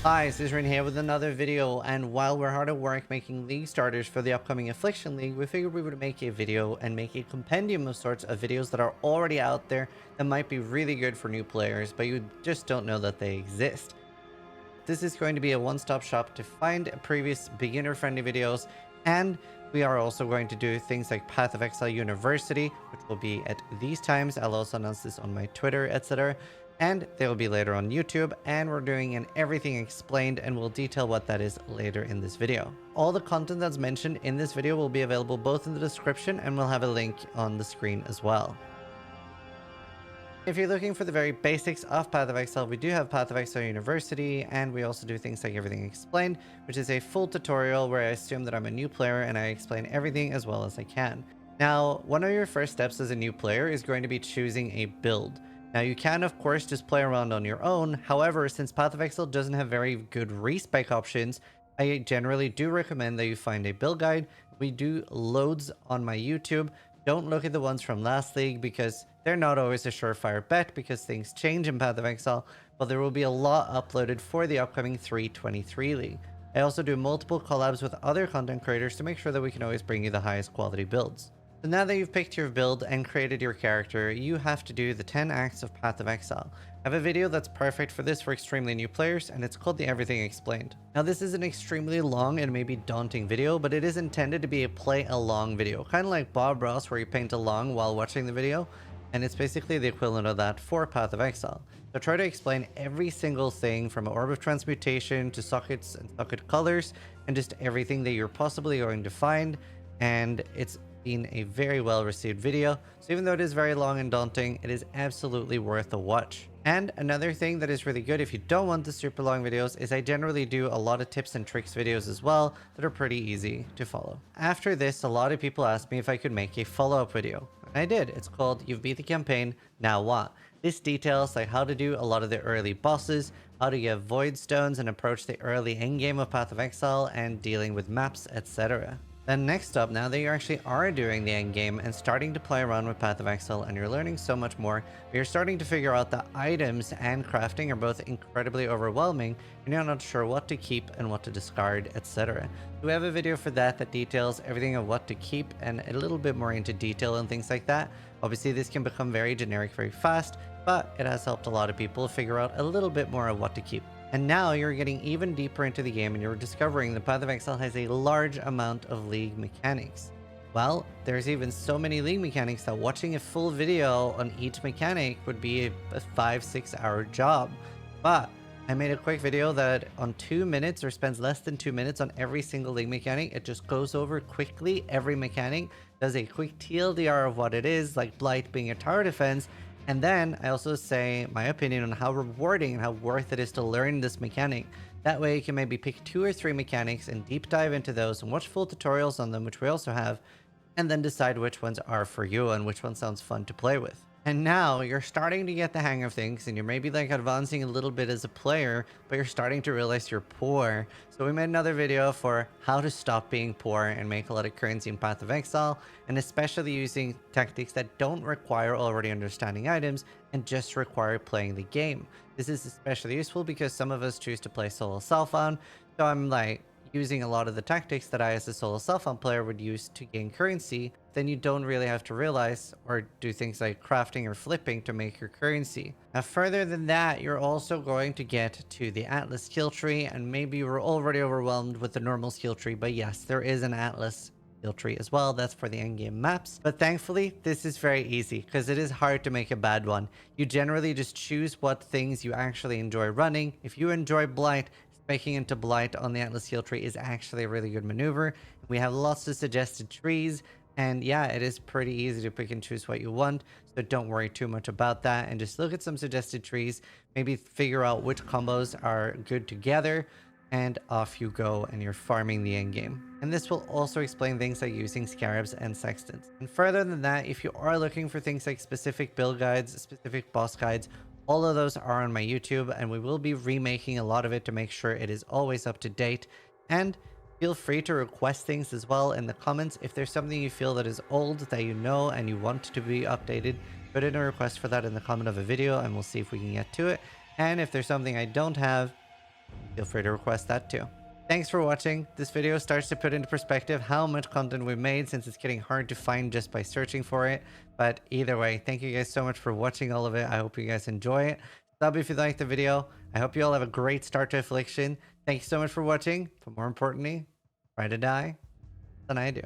Hi, Zizaran here with another video, and while we're hard at work making league starters for the upcoming Affliction League, we figured we would make a video and make a compendium of sorts of videos that are already out there that might be really good for new players, but you just don't know that they exist. This is going to be a one-stop shop to find previous beginner-friendly videos, and we are also going to do things like Path of Exile University, which will be at these times. I'll also announce this on my Twitter, etc. And they will be later on YouTube, and we're doing an everything explained, and we'll detail what that is later in this video. All the content that's mentioned in this video will be available both in the description, and we'll have a link on the screen as well. If you're looking for the very basics of Path of Exile, we do have Path of Exile University, and we also do things like Everything Explained, which is a full tutorial where I assume that I'm a new player and I explain everything as well as I can. Now, one of your first steps as a new player is going to be choosing a build. Now, you can, of course, just play around on your own. However, since Path of Exile doesn't have very good respec options, I generally do recommend that you find a build guide. We do loads on my YouTube. Don't look at the ones from last league because they're not always a surefire bet because things change in Path of Exile, but there will be a lot uploaded for the upcoming 323 league. I also do multiple collabs with other content creators to make sure that we can always bring you the highest quality builds. So now that you've picked your build and created your character, you have to do the 10 acts of Path of Exile. I have a video that's perfect for this for extremely new players, and it's called the Everything Explained. Now, this is an extremely long and maybe daunting video, but it is intended to be a play along video, kind of like Bob Ross where you paint along while watching the video, and it's basically the equivalent of that for Path of Exile. So try to explain every single thing from Orb of Transmutation to sockets and socket colors, and just everything that you're possibly going to find, and it's been a very well received video, so even though it is very long and daunting, it is absolutely worth a watch. And another thing that is really good if you don't want the super long videos is I generally do a lot of tips and tricks videos as well that are pretty easy to follow. After this, a lot of people asked me if I could make a follow-up video, and I did. It's called You've Beat the Campaign, Now What? This details like how to do a lot of the early bosses, how to get void stones and approach the early endgame of Path of Exile, and dealing with maps, etc. Then next up, now that you actually are doing the endgame and starting to play around with Path of Exile and you're learning so much more, but you're starting to figure out that items and crafting are both incredibly overwhelming and you're not sure what to keep and what to discard, etc. We have a video for that that details everything of what to keep and a little bit more into detail and things like that. Obviously, this can become very generic very fast, but it has helped a lot of people figure out a little bit more of what to keep. And now you're getting even deeper into the game and you're discovering the Path of Exile has a large amount of league mechanics. Well, there's even so many league mechanics that watching a full video on each mechanic would be a 5-6 hour job. But I made a quick video that on 2 minutes or spends less than 2 minutes on every single league mechanic. It just goes over quickly every mechanic, does a quick TLDR of what it is, like Blight being a tower defense. And then I also say my opinion on how rewarding and how worth it is to learn this mechanic. That way you can maybe pick 2 or 3 mechanics and deep dive into those and watch full tutorials on them, which we also have, and then decide which ones are for you and which one sounds fun to play with. And now you're starting to get the hang of things and you're maybe like advancing a little bit as a player, but you're starting to realize you're poor. So we made another video for how to stop being poor and make a lot of currency in Path of Exile, and especially using tactics that don't require already understanding items and just require playing the game. This is especially useful because some of us choose to play solo self-found, so I'm like using a lot of the tactics that I as a solo self-found player would use to gain currency. Then you don't really have to realize or do things like crafting or flipping to make your currency. Now further than that, you're also going to get to the Atlas skill tree, and maybe you were already overwhelmed with the normal skill tree, but yes, there is an Atlas skill tree as well. That's for the endgame maps, but thankfully this is very easy because it is hard to make a bad one. You generally just choose what things you actually enjoy running. If you enjoy Blight, making into Blight on the Atlas skill tree is actually a really good maneuver. We have lots of suggested trees, and yeah, it is pretty easy to pick and choose what you want, so don't worry too much about that and just look at some suggested trees, maybe figure out which combos are good together, and off you go and you're farming the end game. And this will also explain things like using scarabs and sextants. And further than that, if you are looking for things like specific build guides, specific boss guides, all of those are on my YouTube, and we will be remaking a lot of it to make sure it is always up to date. And feel free to request things as well in the comments. If there's something you feel that is old that you know and you want to be updated, put in a request for that in the comment of a video and we'll see if we can get to it. And if there's something I don't have, feel free to request that too. Thanks for watching. This video starts to put into perspective how much content we've made, since it's getting hard to find just by searching for it. But either way, thank you guys so much for watching all of it. I hope you guys enjoy it. Sub if you liked the video. I hope you all have a great start to Affliction. Thank you so much for watching. But more importantly, try to die than I do.